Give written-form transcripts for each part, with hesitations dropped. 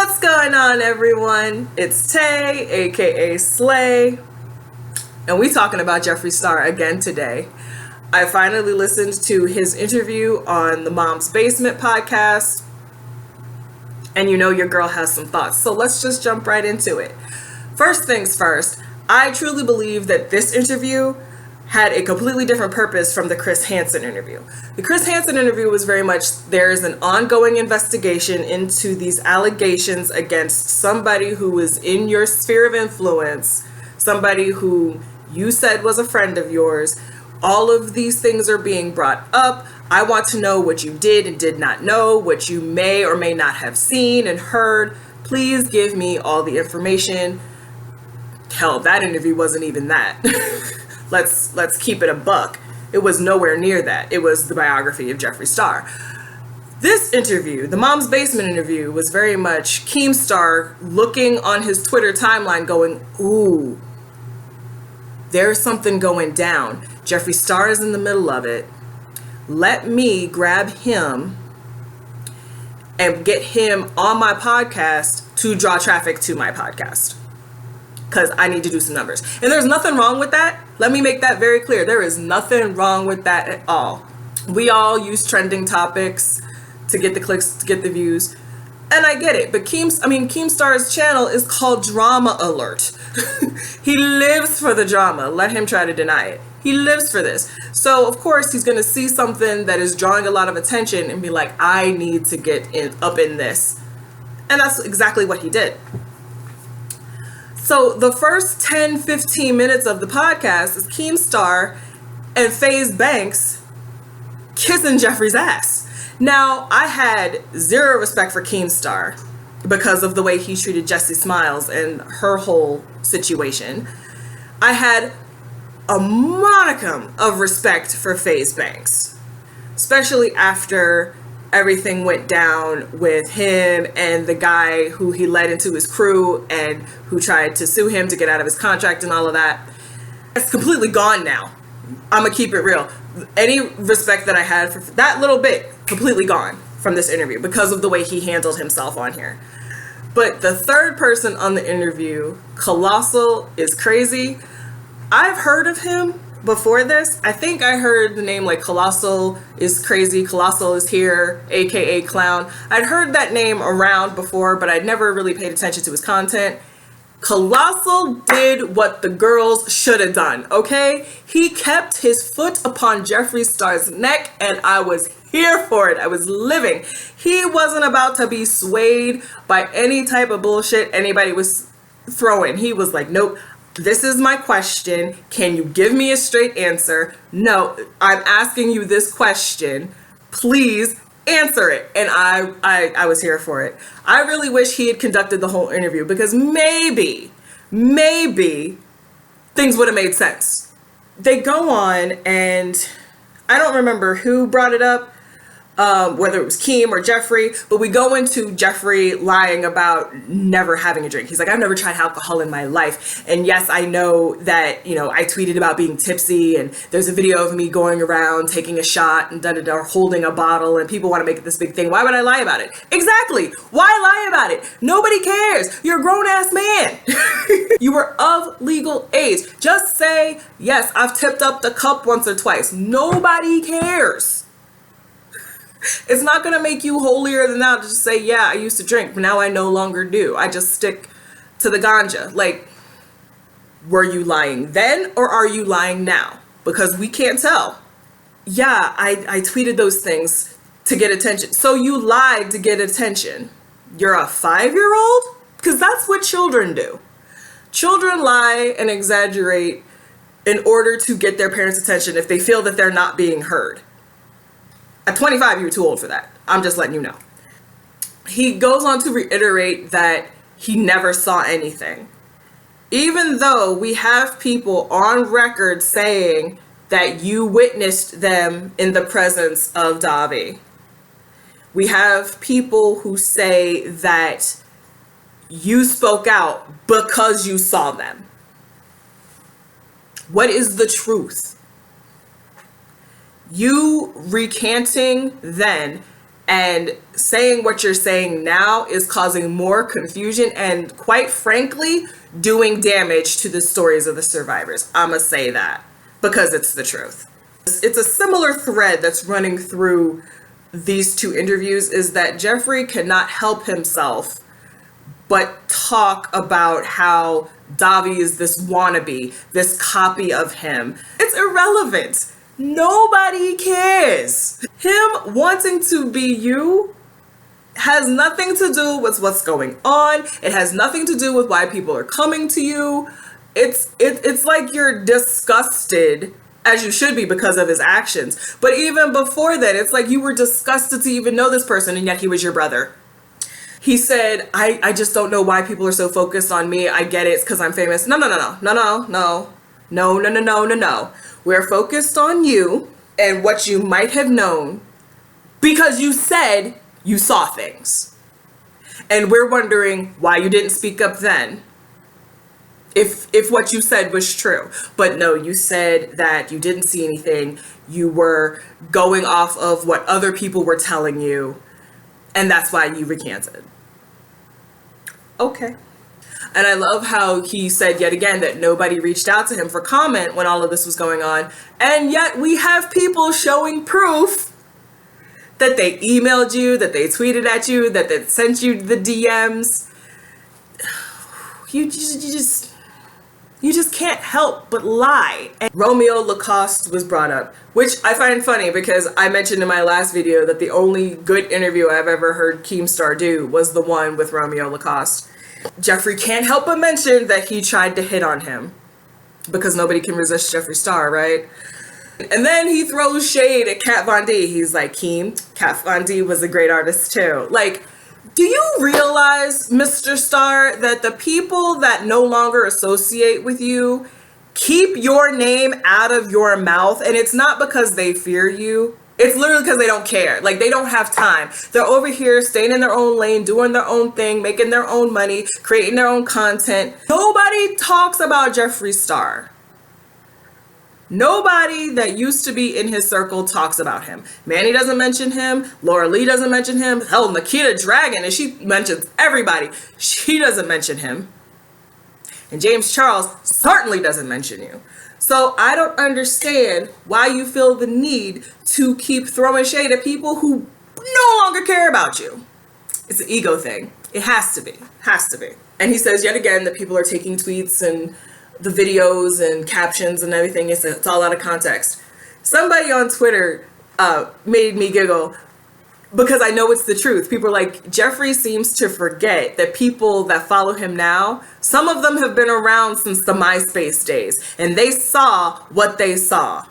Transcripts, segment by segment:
What's going on, everyone? It's Tay, aka Slay, and we talking about Jeffree Star again today. I finally listened to his interview on the Mom's Basement podcast, and you know your girl has some thoughts, so let's just jump right into it. First things first, I truly believe that this interview had a completely different purpose from the Chris Hansen interview. The Chris Hansen interview was very much, there's an ongoing investigation into these allegations against somebody who was in your sphere of influence, somebody who you said was a friend of yours. All of these things are being brought up. I want to know what you did and did not know, what you may or may not have seen and heard. Please give me all the information. Hell, that interview wasn't even that. Let's keep it a buck. It was nowhere near that. It was the biography of Jeffree Star. This interview, the Mom's Basement interview, was very much Keemstar looking on his Twitter timeline going, ooh, there's something going down. Jeffree Star is in the middle of it. Let me grab him and get him on my podcast to draw traffic to my podcast, because I need to do some numbers. And there's nothing wrong with that. Let me make that very clear. There is nothing wrong with that at all. We all use trending topics to get the clicks, to get the views. And I get it. But Keemstar's channel is called Drama Alert. He lives for the drama. Let him try to deny it. He lives for this. So, of course, he's going to see something that is drawing a lot of attention and be like, I need to get up in this. And that's exactly what he did. So the first 10, 15 minutes of the podcast is Keemstar and Faze Banks kissing Jeffree's ass. Now, I had zero respect for Keemstar because of the way he treated Jessie Smiles and her whole situation. I had a modicum of respect for Faze Banks, especially after everything went down with him and the guy who he led into his crew and who tried to sue him to get out of his contract and all of that. It's completely gone now. I'm gonna keep it real. Any respect that I had for that little bit, completely gone from this interview because of the way he handled himself on here. But the third person on the interview, Colossal, is crazy. I've heard of him before this. I think I heard the name like Colossal is crazy, Colossal is here, aka Clown. I'd heard that name around before, but I'd never really paid attention to his content. Colossal did what the girls should have done, okay? He kept his foot upon Jeffree Star's neck, and I was here for it. I was living. He wasn't about to be swayed by any type of bullshit anybody was throwing. He was like, nope. This is my question. Can you give me a straight answer? No, I'm asking you this question. Please answer it. And I was here for it. I really wish he had conducted the whole interview because maybe things would have made sense. They go on, and I don't remember who brought it up, whether it was Keem or Jeffree, but we go into Jeffree lying about never having a drink. He's like, I've never tried alcohol in my life. And yes, I know that, I tweeted about being tipsy, and there's a video of me going around taking a shot and holding a bottle, and people want to make it this big thing. Why would I lie about it? Exactly. Why lie about it? Nobody cares. You're a grown ass man. You were of legal age. Just say, yes, I've tipped up the cup once or twice. Nobody cares. It's not going to make you holier than thou to just say, yeah, I used to drink, but now I no longer do. I just stick to the ganja. Like, were you lying then or are you lying now? Because we can't tell. Yeah, I tweeted those things to get attention. So you lied to get attention. You're a 5-year-old? Because that's what children do. Children lie and exaggerate in order to get their parents' attention if they feel that they're not being heard. At 25, you're too old for that. I'm just letting you know. He goes on to reiterate that he never saw anything. Even though we have people on record saying that you witnessed them in the presence of Davi. We have people who say that you spoke out because you saw them. What is the truth? You recanting then And saying what you're saying now is causing more confusion and, quite frankly, doing damage to the stories of the survivors. I'ma say that because it's the truth. It's a similar thread that's running through these two interviews, is that Jeffree cannot help himself but talk about how Davi is this wannabe, this copy of him. It's irrelevant. Nobody cares. Him wanting to be you has nothing to do with what's going on. It has nothing to do with why people are coming to you. It's like you're disgusted, as you should be because of his actions. But even before that, it's like you were disgusted to even know this person, and yet he was your brother. He said, I just don't know why people are so focused on me. I get it, it's because I'm famous. No. We're focused on you and what you might have known because you said you saw things. And we're wondering why you didn't speak up then, if what you said was true. But no, you said that you didn't see anything. You were going off of what other people were telling you, and that's why you recanted. Okay. And I love how he said yet again that nobody reached out to him for comment when all of this was going on. And yet we have people showing proof that they emailed you, that they tweeted at you, that they sent you the DMs. You just can't help but lie. And Romeo Lacoste was brought up, which I find funny because I mentioned in my last video that the only good interview I've ever heard Keemstar do was the one with Romeo Lacoste. Jeffree can't help but mention that he tried to hit on him because nobody can resist Jeffree Star, right? And then he throws shade at Kat Von D. He's like, Kat Von D was a great artist too. Like, do you realize, Mr. Star, that the people that no longer associate with you keep your name out of your mouth? And it's not because they fear you. It's literally because they don't care. Like, they don't have time. They're over here staying in their own lane, doing their own thing, making their own money, creating their own content. Nobody talks about Jeffree Star. Nobody that used to be in his circle talks about him. Manny doesn't mention him. Laura Lee doesn't mention him. Hell, Nikita Dragon, and she mentions everybody. She doesn't mention him. And James Charles certainly doesn't mention you. So I don't understand why you feel the need to keep throwing shade at people who no longer care about you. It's an ego thing. It has to be. Has to be. And he says yet again that people are taking tweets and the videos and captions and everything. It's all out of context. Somebody on Twitter made me giggle because I know it's the truth. People are like, Jeffree seems to forget that people that follow him now, some of them have been around since the MySpace days, and they saw what they saw.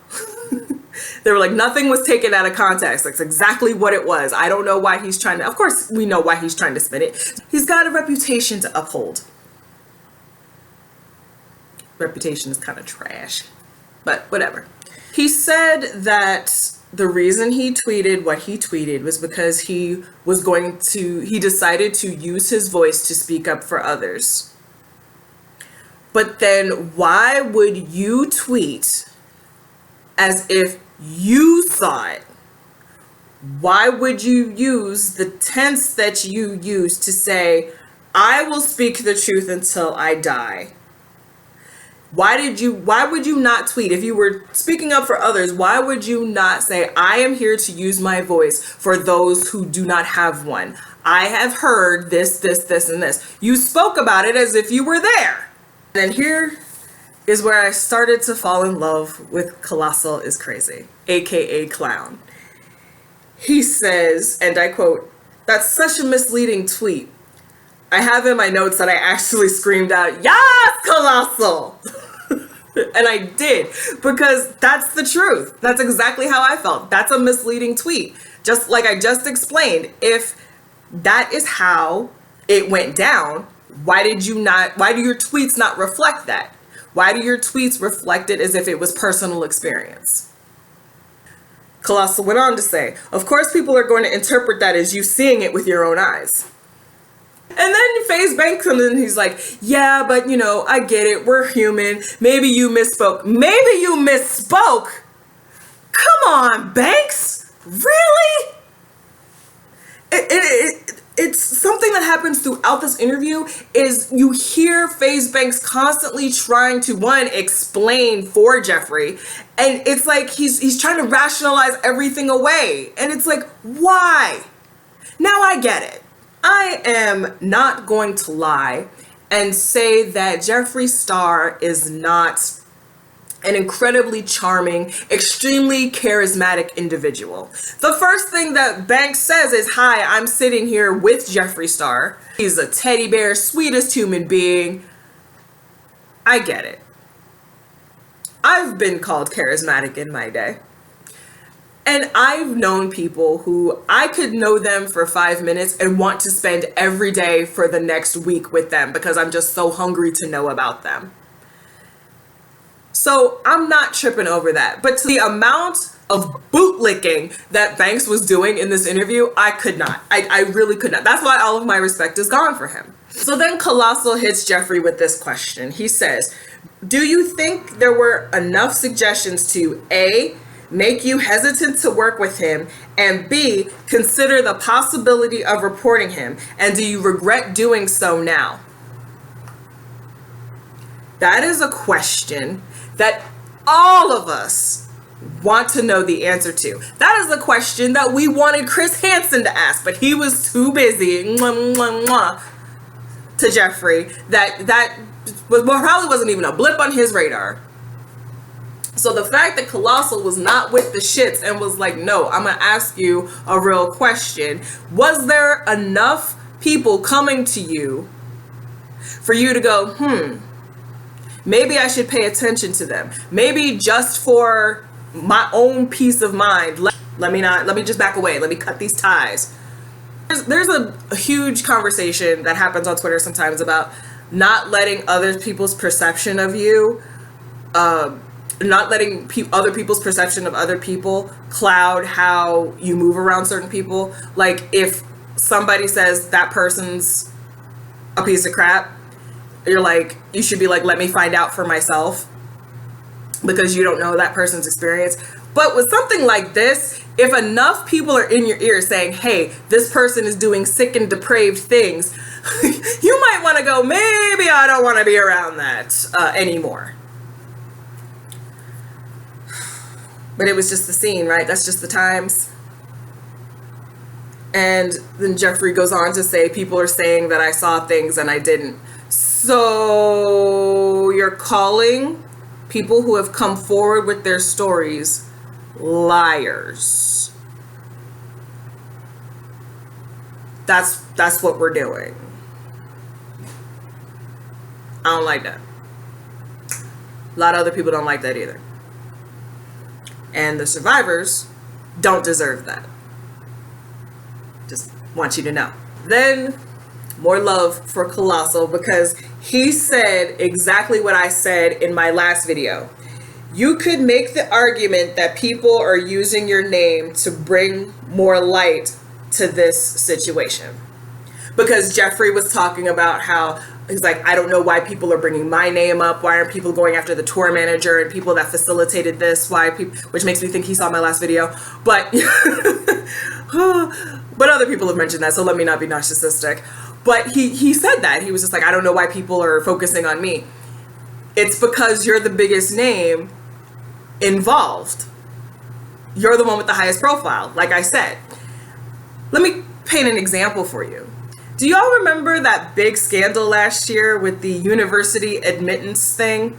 They were like, nothing was taken out of context. That's exactly what it was. I don't know why he's trying to, of course we know why he's trying to spin it. He's got a reputation to uphold. Reputation is kind of trash, but whatever. He said that the reason he tweeted what he tweeted was because he decided to use his voice to speak up for others. But then why would you tweet as if you saw it? Why would you use the tense that you use to say, I will speak the truth until I die? Why would you not tweet? If you were speaking up for others, why would you not say, I am here to use my voice for those who do not have one? I have heard this, and this. You spoke about it as if you were there. And here is where I started to fall in love with Colossal is Crazy, aka Clown. He says, and I quote, "That's such a misleading tweet. I have in my notes that I actually screamed out, yes, Colossal!" And I did, because that's the truth. That's exactly how I felt. That's a misleading tweet. Just like I just explained, if that is how it went down, why do your tweets not reflect that? Why do your tweets reflect it as if it was personal experience? Colossal went on to say, of course people are going to interpret that as you seeing it with your own eyes. And then Faze Banks comes in and he's like, yeah, but you know, I get it. We're human. Maybe you misspoke. Maybe you misspoke? Come on, Banks. Really? it's something that happens throughout this interview is you hear Faze Banks constantly trying to, one, explain for Jeffree, and it's like he's trying to rationalize everything away, and it's like, why? Now I get it. I am not going to lie and say that Jeffree Star is not an incredibly charming, extremely charismatic individual. The first thing that Banks says is, "Hi, I'm sitting here with Jeffree Star. He's a teddy bear, sweetest human being." I get it. I've been called charismatic in my day. And I've known people who I could know them for 5 minutes and want to spend every day for the next week with them because I'm just so hungry to know about them. So I'm not tripping over that. But to the amount of bootlicking that Banks was doing in this interview, I could not. I really could not. That's why all of my respect is gone for him. So then Colossal hits Jeffree with this question. He says, "Do you think there were enough suggestions to A, make you hesitant to work with him, and B, consider the possibility of reporting him? And do you regret doing so now?" That is a question that all of us want to know the answer to. That is a question that we wanted Chris Hansen to ask, but he was too busy to Jeffree that probably wasn't even a blip on his radar. So the fact that Colossal was not with the shits and was like, "No, I'm gonna ask you a real question. Was there enough people coming to you for you to go, maybe I should pay attention to them. Maybe just for my own peace of mind, let me just back away. Let me cut these ties." There's a huge conversation that happens on Twitter sometimes about not letting other people's perception of you, not letting other people's perception of other people cloud how you move around certain people. Like if somebody says that person's a piece of crap, you're like, you should be like, "Let me find out for myself," because you don't know that person's experience. But with something like this, if enough people are in your ear saying, "Hey, this person is doing sick and depraved things," you might want to go, maybe I don't want to be around that anymore. But it was just the scene, right? That's just the times. And then Jeffree goes on to say, "People are saying that I saw things and I didn't." So you're calling people who have come forward with their stories liars. That's what we're doing. I don't like that. A lot of other people don't like that either. And the survivors don't deserve that. Just want you to know. Then more love for Colossal, because he said exactly what I said in my last video. You could make the argument that people are using your name to bring more light to this situation. Because Jeffree was talking about how he's like, "I don't know why people are bringing my name up. Why aren't people going after the tour manager and people that facilitated this? Why people?" Which makes me think he saw my last video. But but other people have mentioned that, so let me not be narcissistic. But he said that. He was just like, "I don't know why people are focusing on me." It's because you're the biggest name involved. You're the one with the highest profile, like I said. Let me paint an example for you. Do y'all remember that big scandal last year with the university admittance thing,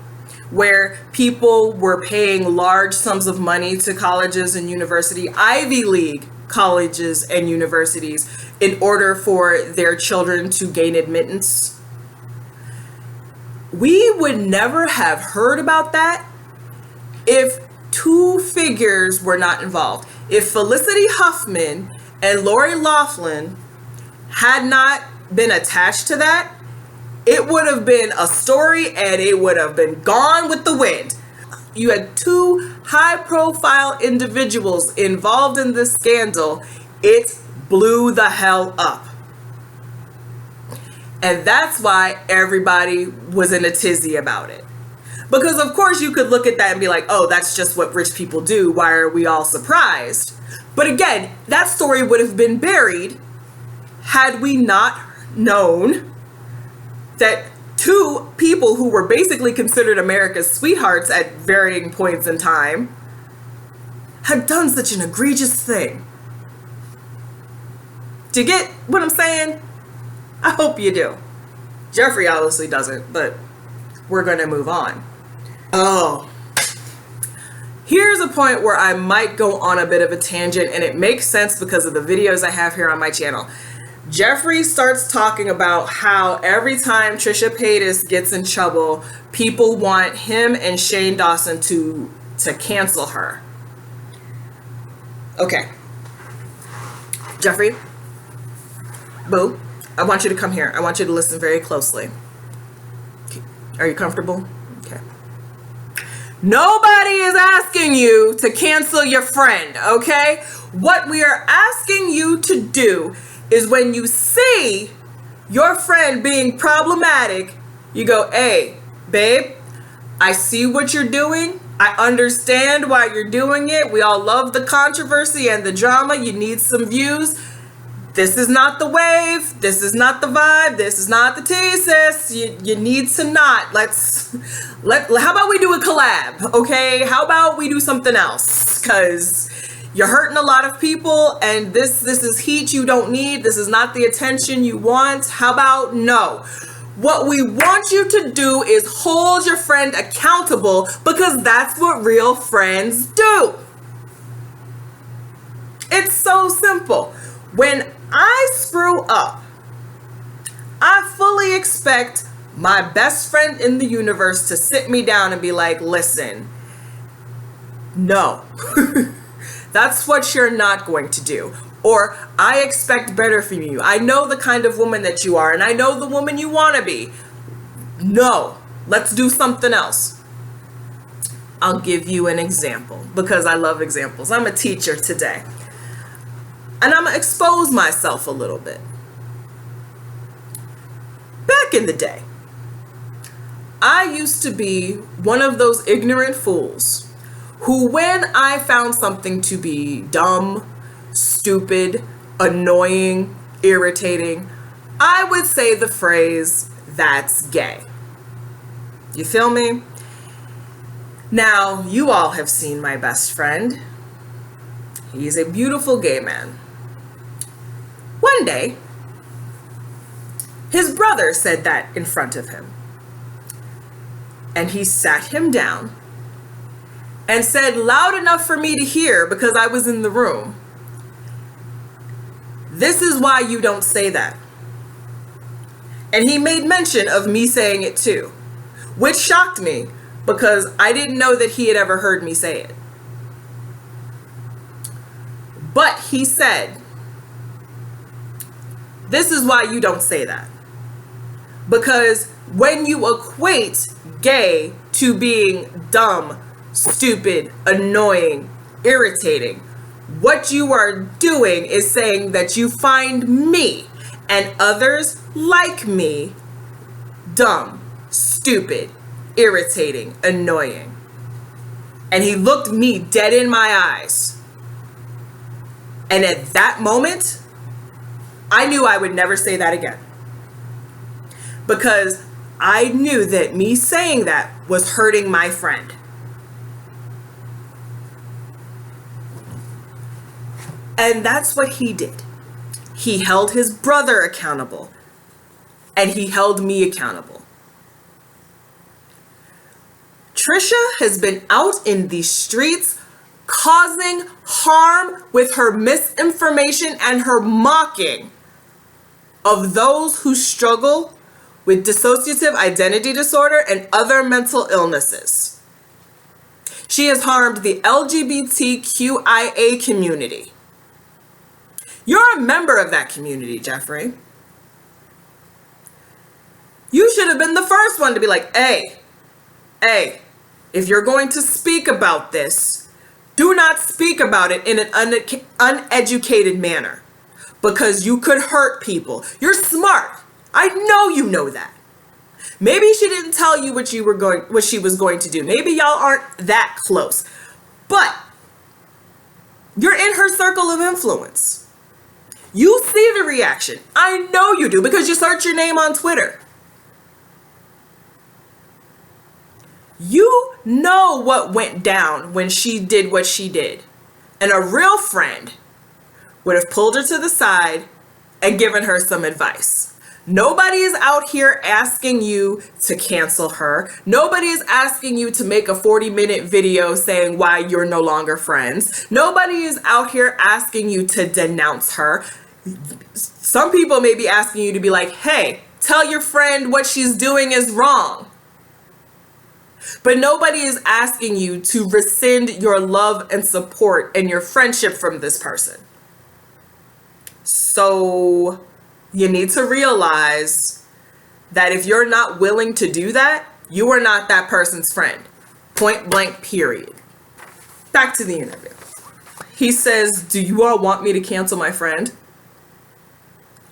where people were paying large sums of money to colleges and university, Ivy League colleges and universities, in order for their children to gain admittance? We would never have heard about that if two figures were not involved. If Felicity Huffman and Lori Loughlin had not been attached to that, it would have been a story and it would have been gone with the wind. You had two high-profile individuals involved in this scandal. It blew the hell up. And that's why everybody was in a tizzy about it. Because of course you could look at that and be like, "Oh, that's just what rich people do. Why are we all surprised?" But again, that story would have been buried had we not known that two people who were basically considered America's sweethearts at varying points in time had done such an egregious thing? Do you get what I'm saying? I hope you do. Jeffree obviously doesn't, but we're going to move on. Oh, here's a point where I might go on a bit of a tangent, and it makes sense because of the videos I have here on my channel. Jeffree starts talking about how every time Trisha Paytas gets in trouble, people want him and Shane Dawson to cancel her. Okay. Jeffree, boo, I want you to come here. I want you to listen very closely. Are you comfortable? Okay. Nobody is asking you to cancel your friend, okay? What we are asking you to do is when you see your friend being problematic, you go, hey, babe, I see what you're doing. I understand why you're doing it. We all love the controversy and the drama. You need some views. This is not the wave. This is not the vibe. This is not the thesis. You need to not. How about we do a collab, okay? How about we do something else? Because you're hurting a lot of people, and this is heat you don't need. This is not the attention you want. How about no? What we want you to do is hold your friend accountable, because that's what real friends do. It's so simple. When I screw up, I fully expect my best friend in the universe to sit me down and be like, listen, no, that's what you're not going to do. Or I expect better from you. I know the kind of woman that you are, and I know the woman you want to be. No, let's do something else. I'll give you an example because I love examples. I'm a teacher today. And I'm going to expose myself a little bit. Back in the day, I used to be one of those ignorant fools who, when I found something to be dumb, stupid, annoying, irritating, I would say the phrase, that's gay. You feel me? Now, you all have seen my best friend. He's a beautiful gay man. One day, his brother said that in front of him. And he sat him down and said loud enough for me to hear because I was in the room, this is why you don't say that. And he made mention of me saying it too, which shocked me because I didn't know that he had ever heard me say it. But he said, this is why you don't say that. Because when you equate gay to being dumb, stupid, annoying, irritating, what you are doing is saying that you find me and others like me dumb, stupid, irritating, annoying. And he looked me dead in my eyes. And at that moment, I knew I would never say that again. Because I knew that me saying that was hurting my friend. And that's what he did. He held his brother accountable. And he held me accountable. Trisha has been out in these streets causing harm with her misinformation and her mocking of those who struggle with dissociative identity disorder and other mental illnesses. She has harmed the LGBTQIA community. You're a member of that community, Jeffree. You should have been the first one to be like, hey, if you're going to speak about this, do not speak about it in an uneducated manner because you could hurt people. You're smart. I know you know that. Maybe she didn't tell you what she was going to do. Maybe y'all aren't that close. But you're in her circle of influence. You see the reaction. I know you do because you search your name on Twitter. You know what went down when she did what she did. And a real friend would have pulled her to the side and given her some advice. Nobody is out here asking you to cancel her. Nobody is asking you to make a 40-minute video saying why you're no longer friends. Nobody is out here asking you to denounce her. Some people may be asking you to be like, hey, tell your friend what she's doing is wrong. But nobody is asking you to rescind your love and support and your friendship from this person. So you need to realize that if you're not willing to do that, you are not that person's friend. Point blank, period. Back to the interview. He says, do you all want me to cancel my friend?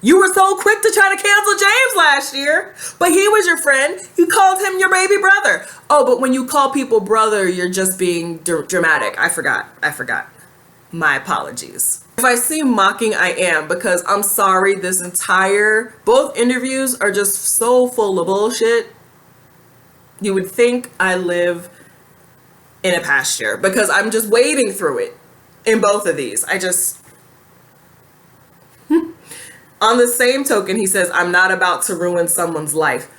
You were so quick to try to cancel James last year, but he was your friend. You called him your baby brother. Oh, but when you call people brother, you're just being dramatic. I forgot. My apologies. If I seem mocking, I am, because I'm sorry, both interviews are just so full of bullshit. You would think I live in a pasture because I'm just wading through it in both of these. On the same token, he says, I'm not about to ruin someone's life.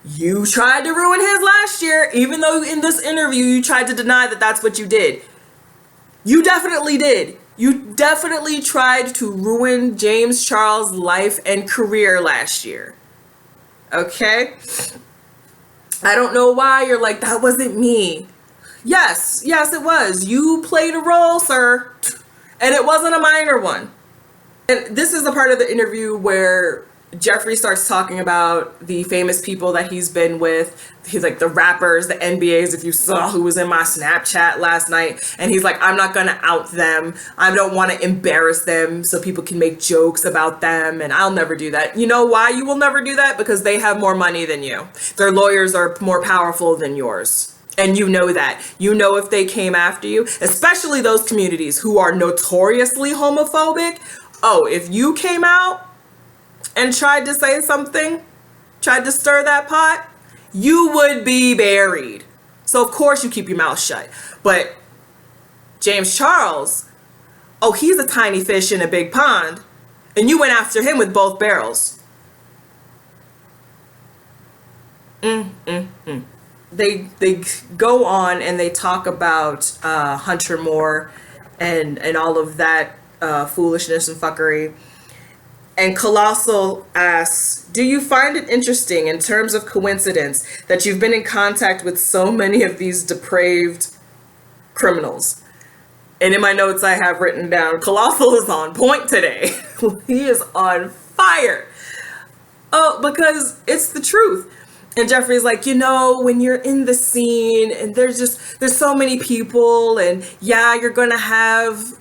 You tried to ruin his last year, even though in this interview you tried to deny that that's what you did. You definitely did. You definitely tried to ruin James Charles' life and career last year. Okay? I don't know why you're like, that wasn't me. Yes, it was. You played a role, sir. And it wasn't a minor one. And this is the part of the interview where Jeffree starts talking about the famous people that he's been with. He's like the rappers, the NBAs, if you saw who was in my Snapchat last night. And he's like, I'm not going to out them. I don't want to embarrass them so people can make jokes about them. And I'll never do that. You know why you will never do that? Because they have more money than you. Their lawyers are more powerful than yours. And you know that. You know if they came after you, especially those communities who are notoriously homophobic. Oh, if you came out and tried to say something, tried to stir that pot, you would be buried. So of course you keep your mouth shut. But James Charles, oh, he's a tiny fish in a big pond, and you went after him with both barrels. They go on and they talk about Hunter Moore and all of that foolishness and fuckery. And Colossal asks, do you find it interesting in terms of coincidence that you've been in contact with so many of these depraved criminals? And in my notes I have written down, Colossal is on point today. He is on fire. Oh, because it's the truth. And Jeffree's like, when you're in the scene and there's so many people, and yeah, you're going to have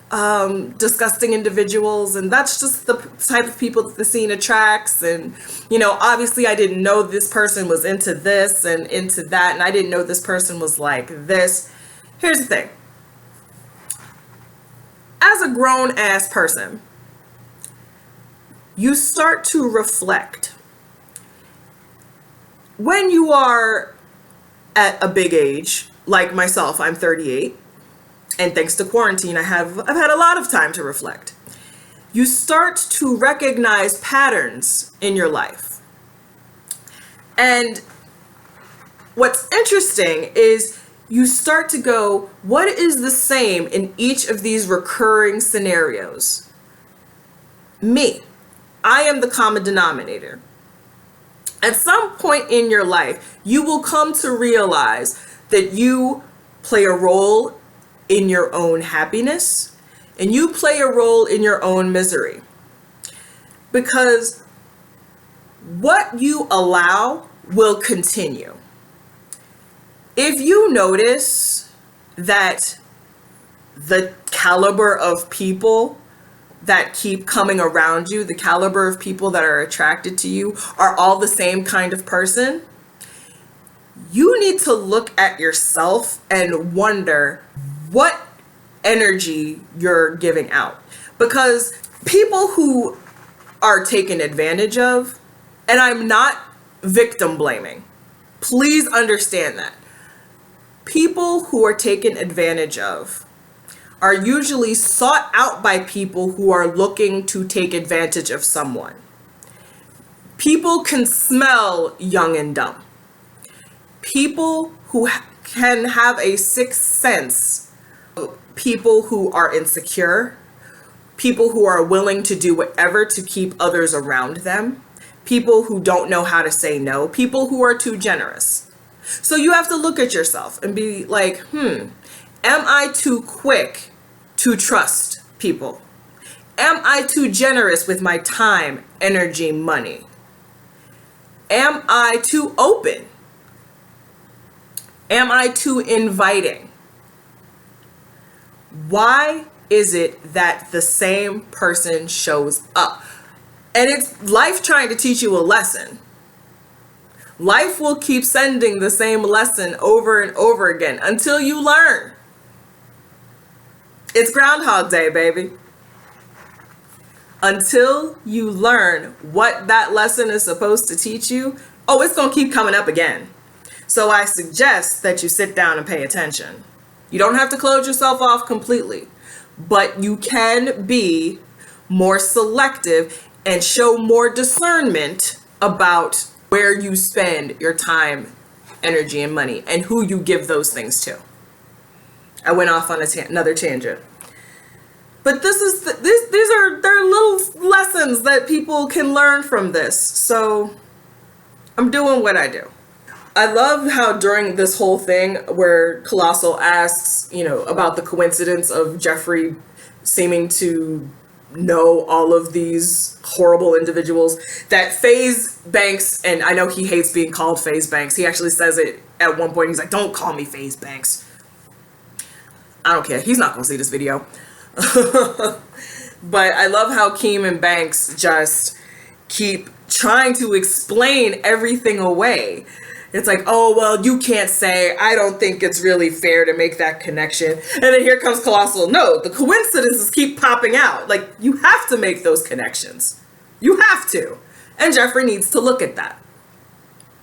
disgusting individuals, and that's just the type of people that the scene attracts. And, obviously I didn't know this person was into this and into that, and I didn't know this person was like this. Here's the thing. As a grown-ass person, you start to reflect. When you are at a big age, like myself, I'm 38, and thanks to quarantine, I've had a lot of time to reflect. You start to recognize patterns in your life. And what's interesting is you start to go, what is the same in each of these recurring scenarios? Me. I am the common denominator. At some point in your life, you will come to realize that you play a role in your own happiness and you play a role in your own misery. Because what you allow will continue. If you notice that the caliber of people that keep coming around you, the caliber of people that are attracted to you, are all the same kind of person, you need to look at yourself and wonder what energy you're giving out. Because People who are taken advantage of, and I'm not victim blaming. Please understand that. People who are taken advantage of are usually sought out by people who are looking to take advantage of someone. People can smell young and dumb. People who can have a sixth sense, people who are insecure, people who are willing to do whatever to keep others around them, people who don't know how to say no, people who are too generous. So you have to look at yourself and be like, am I too quick to trust people? Am I too generous with my time, energy, money? Am I too open? Am I too inviting? Why is it that the same person shows up? And it's life trying to teach you a lesson. Life will keep sending the same lesson over and over again until you learn. It's Groundhog Day, baby. Until you learn what that lesson is supposed to teach you, it's going to keep coming up again. So I suggest that you sit down and pay attention. You don't have to close yourself off completely, but you can be more selective and show more discernment about where you spend your time, energy, and money, and who you give those things to. I went off on another tangent. But these are little lessons that people can learn from this. So I'm doing what I do. I love how during this whole thing where Colossal asks, about the coincidence of Jeffree seeming to know all of these horrible individuals, that Faze Banks, and I know he hates being called Faze Banks. He actually says it at one point. He's like, don't call me Faze Banks. I don't care. He's not going to see this video. But I love how Keem and Banks just keep trying to explain everything away. It's like, oh, well, you can't say, I don't think it's really fair to make that connection. And then here comes Colossal. No, the coincidences keep popping out. Like, you have to make those connections. You have to. And Jeffree needs to look at that.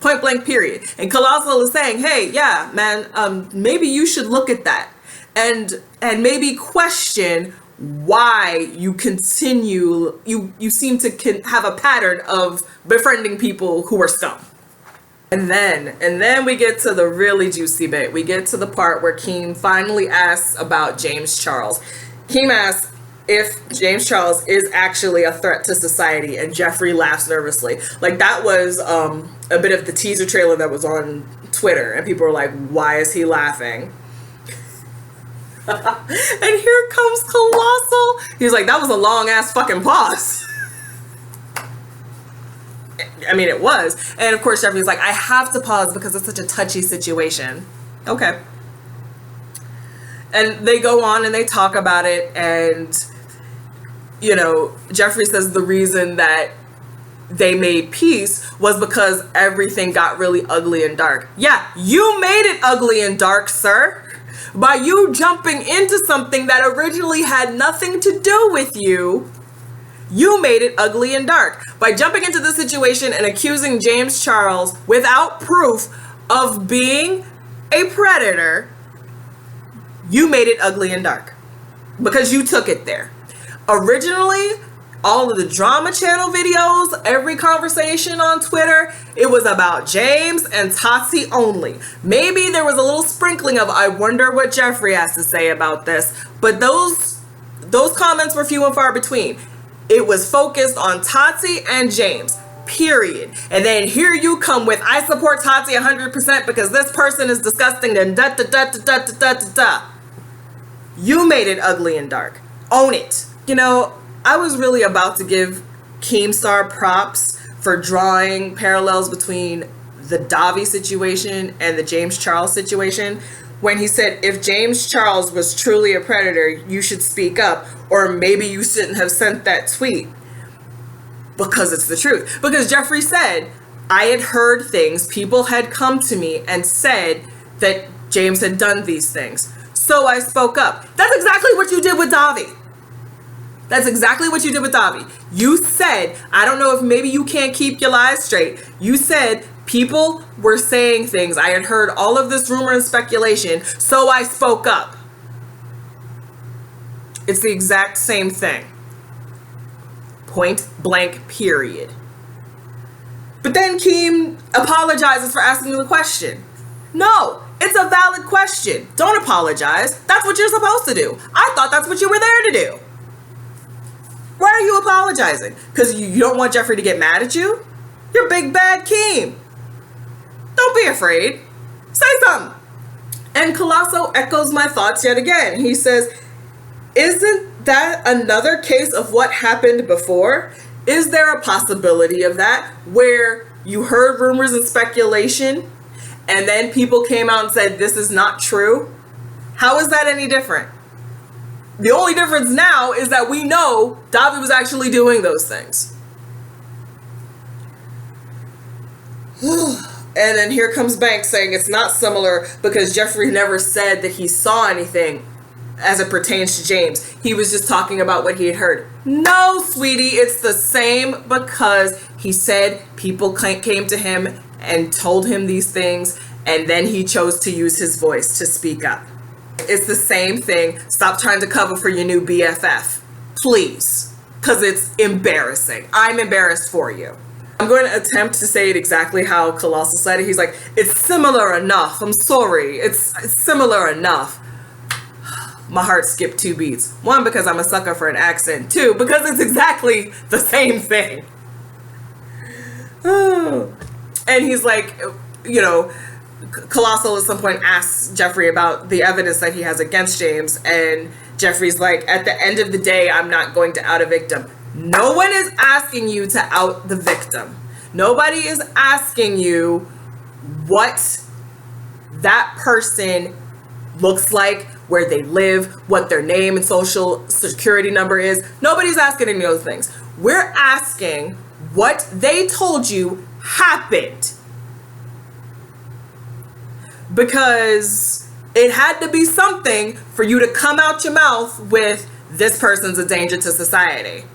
Point blank, period. And Colossal is saying, hey, yeah, man, maybe you should look at that. And maybe question why you continue, you seem to have a pattern of befriending people who are scum. And then we get to the really juicy bit. We get to the part where Keem finally asks about James Charles. Keem asks if James Charles is actually a threat to society, and Jeffree laughs nervously. Like, that was a bit of the teaser trailer that was on Twitter, and people were like, why is he laughing? And here comes Colossal. He's like, that was a long ass fucking pause. I mean, it was. And of course, Jeffree's like, I have to pause because it's such a touchy situation. Okay. And they go on and they talk about it. And, Jeffree says the reason that they made peace was because everything got really ugly and dark. Yeah, you made it ugly and dark, sir. By you jumping into something that originally had nothing to do with you, you made it ugly and dark. By jumping into the situation and accusing James Charles without proof of being a predator, you made it ugly and dark. Because you took it there. Originally, all of the drama channel videos, every conversation on Twitter, it was about James and Tati only. Maybe there was a little sprinkling of, I wonder what Jeffree has to say about this. But those comments were few and far between. It was focused on Tati and James, period. And then here you come with, I support Tati 100% because this person is disgusting and da da da da da da da da. You made it ugly and dark. Own it. I was really about to give Keemstar props for drawing parallels between the Davi situation and the James Charles situation when he said, if James Charles was truly a predator, you should speak up, or maybe you shouldn't have sent that tweet. Because it's the truth. Because Jeffree said, I had heard things, people had come to me and said that James had done these things. So I spoke up. That's exactly what you did with Davi. That's exactly what you did with Davi. You said, I don't know if maybe you can't keep your lies straight. You said people were saying things. I had heard all of this rumor and speculation, so I spoke up. It's the exact same thing. Point blank, period. But then Keem apologizes for asking the question. No, it's a valid question. Don't apologize. That's what you're supposed to do. I thought that's what you were there to do. Why are you apologizing? Because you don't want Jeffree to get mad at you? You're big bad Keem. Don't be afraid. Say something. And Colossal echoes my thoughts yet again. He says, isn't that another case of what happened before? Is there a possibility of that where you heard rumors and speculation and then people came out and said this is not true? How is that any different? The only difference now is that we know Davi was actually doing those things. And then here comes Banks saying it's not similar because Jeffree never said that he saw anything as it pertains to James. He was just talking about what he had heard. No, sweetie, it's the same because he said people came to him and told him these things, and then he chose to use his voice to speak up. It's the same thing. Stop trying to cover for your new BFF, please, because it's embarrassing. I'm embarrassed for you. I'm going to attempt to say it exactly how Colossal said it. He's like, it's similar enough. I'm sorry. It's similar enough. My heart skipped 2 beats. 1, because I'm a sucker for an accent. 2, because it's exactly the same thing. And he's like, you know, Colossal at some point asks Jeffree about the evidence that he has against James, and Jeffree's like, at the end of the day, I'm not going to out a victim. No one is asking you to out the victim. Nobody is asking you what that person looks like, where they live, what their name and social security number is. Nobody's asking any of those things. We're asking what they told you happened. Because it had to be something for you to come out your mouth with, this person's a danger to society.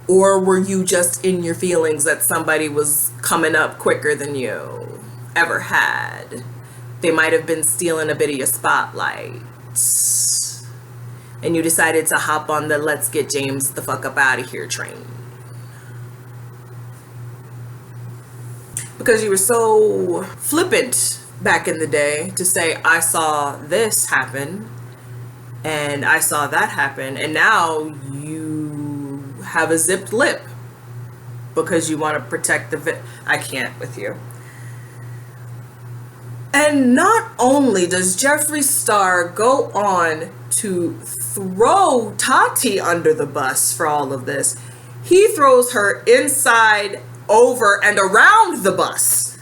Or were you just in your feelings that somebody was coming up quicker than you ever had? They might have been stealing a bit of your spotlight. And you decided to hop on the let's get James the fuck up out of here train. Because you were so flippant back in the day to say, I saw this happen and I saw that happen, and now you have a zipped lip because you want to protect the I can't with you. And not only does Jeffree Star go on to throw Tati under the bus for all of this, he throws her inside, over, and around the bus.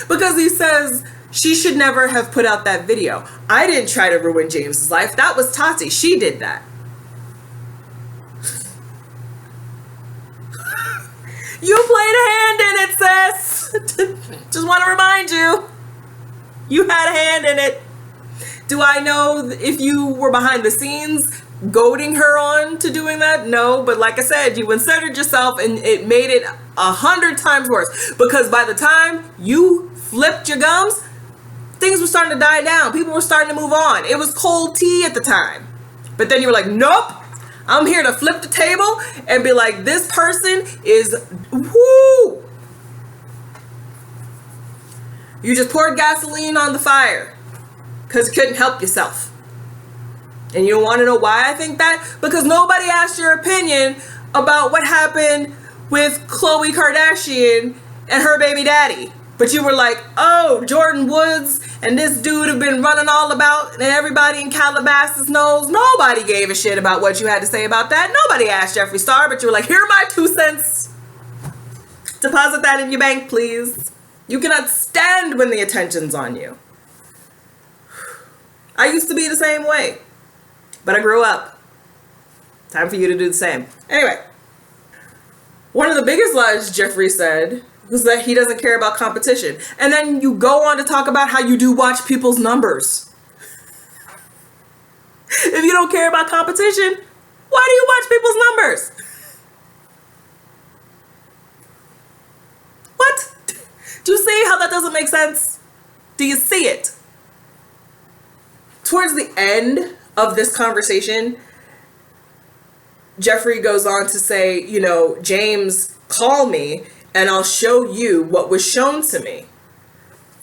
Because he says she should never have put out that video. I didn't try to ruin James's life. That was Tati. She did that. You played a hand in it, sis. Just want to remind you. You had a hand in it. Do I know if you were behind the scenes goading her on to doing that? No, but like I said, you inserted yourself and it made it 100 times worse. Because by the time you flipped your gums, things were starting to die down. People were starting to move on. It was cold tea at the time. But then you were like, nope, I'm here to flip the table and be like, this person is, whoo. You just poured gasoline on the fire because you couldn't help yourself. And you don't want to know why I think that? Because nobody asked your opinion about what happened with Khloe Kardashian and her baby daddy. But you were like, oh, Jordan Woods and this dude have been running all about, and everybody in Calabasas knows. Nobody gave a shit about what you had to say about that. Nobody asked Jeffree Star, but you were like, here are my 2 cents. Deposit that in your bank, please. You cannot stand when the attention's on you. I used to be the same way, but I grew up. Time for you to do the same. Anyway, one of the biggest lies Jeffree said was that he doesn't care about competition. And then you go on to talk about how you do watch people's numbers. If you don't care about competition, why do you watch people's numbers? What? Do you see how that doesn't make sense? Do you see it? Towards the end of this conversation, Jeffree goes on to say, you know, James, call me and I'll show you what was shown to me.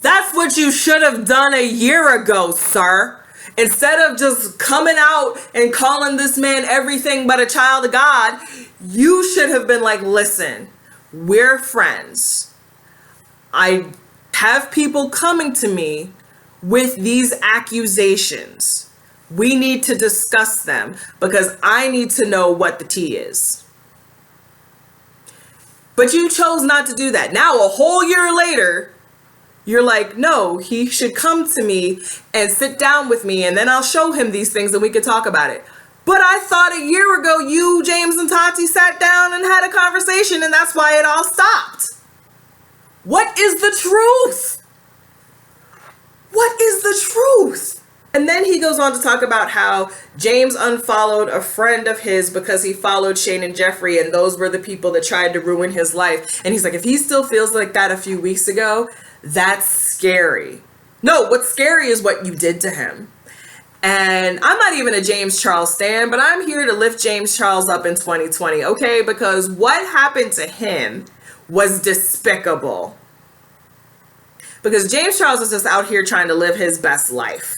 That's what you should have done a year ago, sir. Instead of just coming out and calling this man everything but a child of God, you should have been like, listen, we're friends. I have people coming to me with these accusations. We need to discuss them because I need to know what the tea is. But you chose not to do that. Now, a whole year later, you're like, no, he should come to me and sit down with me and then I'll show him these things and we can talk about it. But I thought a year ago you, James, and Tati sat down and had a conversation and that's why it all stopped. What is the truth? What is the truth? And then he goes on to talk about how James unfollowed a friend of his because he followed Shane and Jeffree, and those were the people that tried to ruin his life. And he's like, if he still feels like that a few weeks ago, that's scary. No, what's scary is what you did to him. And I'm not even a James Charles stan, but I'm here to lift James Charles up in 2020, okay? Because what happened to him was despicable. Because James Charles is just out here trying to live his best life.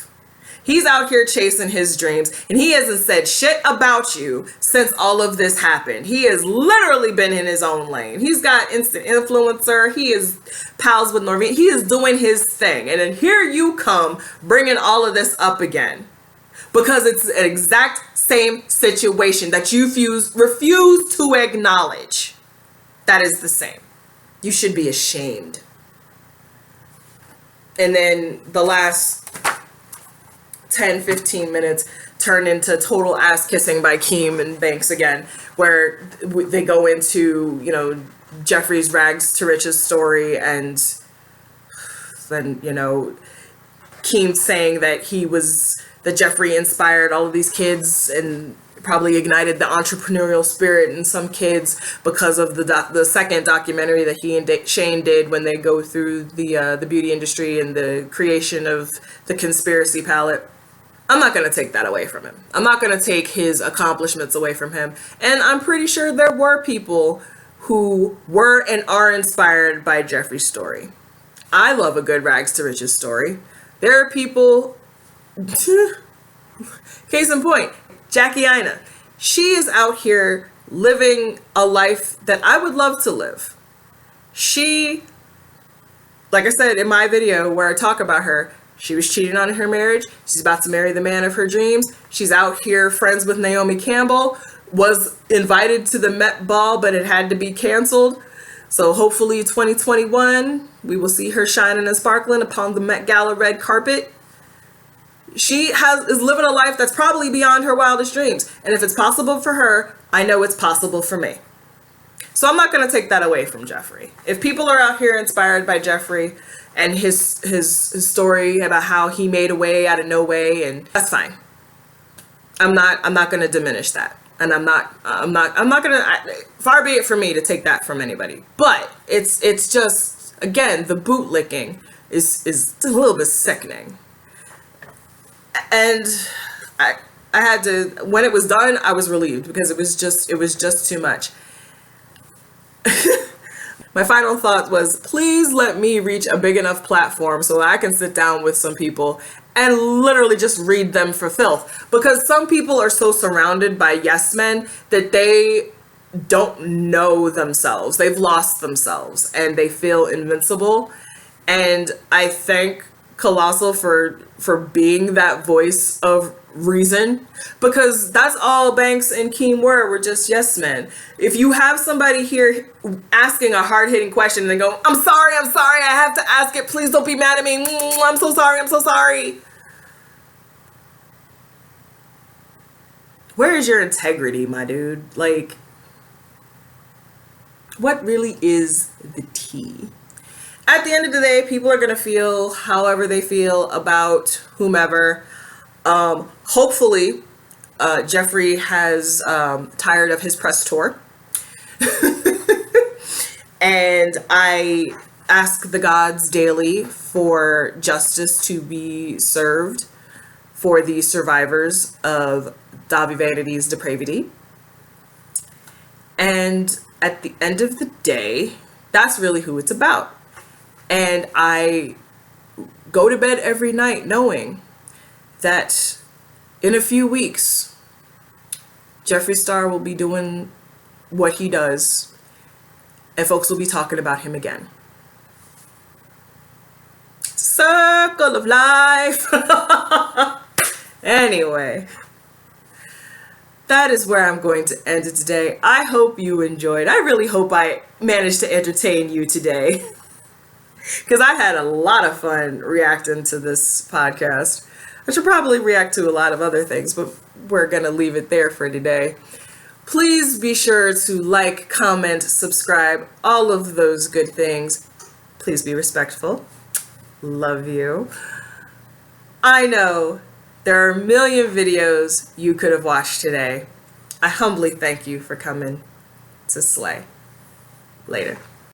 He's out here chasing his dreams, and he hasn't said shit about you since all of this happened. He has literally been in his own lane. He's got instant influencer. He is pals with Norveen. He is doing his thing. And then here you come bringing all of this up again because it's an exact same situation that you refuse to acknowledge. That is the same. You should be ashamed. And then the last 10-15 minutes turn into total ass kissing by Keem and Banks again, where they go into, you know, Jeffree's rags to riches story, and then, you know, Keem saying that Jeffree inspired all of these kids and probably ignited the entrepreneurial spirit in some kids because of the second documentary that he and Shane did when they go through the beauty industry and the creation of the conspiracy palette. I'm not going to take that away from him. I'm not going to take his accomplishments away from him. And I'm pretty sure there were people who were and are inspired by Jeffree's story. I love a good rags to riches story. There are people, case in point, Jackie Aina. She is out here living a life that I would love to live. She, like I said in my video where I talk about her, she was cheating on her marriage. She's about to marry the man of her dreams. She's out here friends with Naomi Campbell, was invited to the Met Ball, but it had to be canceled. So hopefully 2021, we will see her shining and sparkling upon the Met Gala red carpet. She is living a life that's probably beyond her wildest dreams. And if it's possible for her, I know it's possible for me. So I'm not going to take that away from Jeffree. If people are out here inspired by Jeffree and his story about how he made a way out of no way, and that's fine. I'm not going to diminish that. And I'm not going to, far be it for me to take that from anybody. But it's just, again, the bootlicking is a little bit sickening. And I had to, when it was done, I was relieved because it was just too much. My final thought was, please let me reach a big enough platform so that I can sit down with some people and literally just read them for filth. Because some people are so surrounded by yes men that they don't know themselves. They've lost themselves and they feel invincible. And I thank Colossal for being that voice of reason, because that's all Banks and Keem were just yes men. If you have somebody here asking a hard-hitting question and they go, I'm sorry, I have to ask it, please don't be mad at me, I'm so sorry. Where is your integrity, my dude? Like, what really is the tea? At the end of the day, people are going to feel however they feel about whomever. Hopefully, Jeffree has tired of his press tour. And I ask the gods daily for justice to be served for the survivors of Dobby Vanity's depravity. And at the end of the day, that's really who it's about. And I go to bed every night knowing that in a few weeks, Jeffree Star will be doing what he does, and folks will be talking about him again. Circle of life. Anyway, that is where I'm going to end it today. I hope you enjoyed. I really hope I managed to entertain you today, because I had a lot of fun reacting to this podcast. I should probably react to a lot of other things, but we're going to leave it there for today. Please be sure to like, comment, subscribe, all of those good things. Please be respectful. Love you. I know there are a million videos you could have watched today. I humbly thank you for coming to Slay. Later.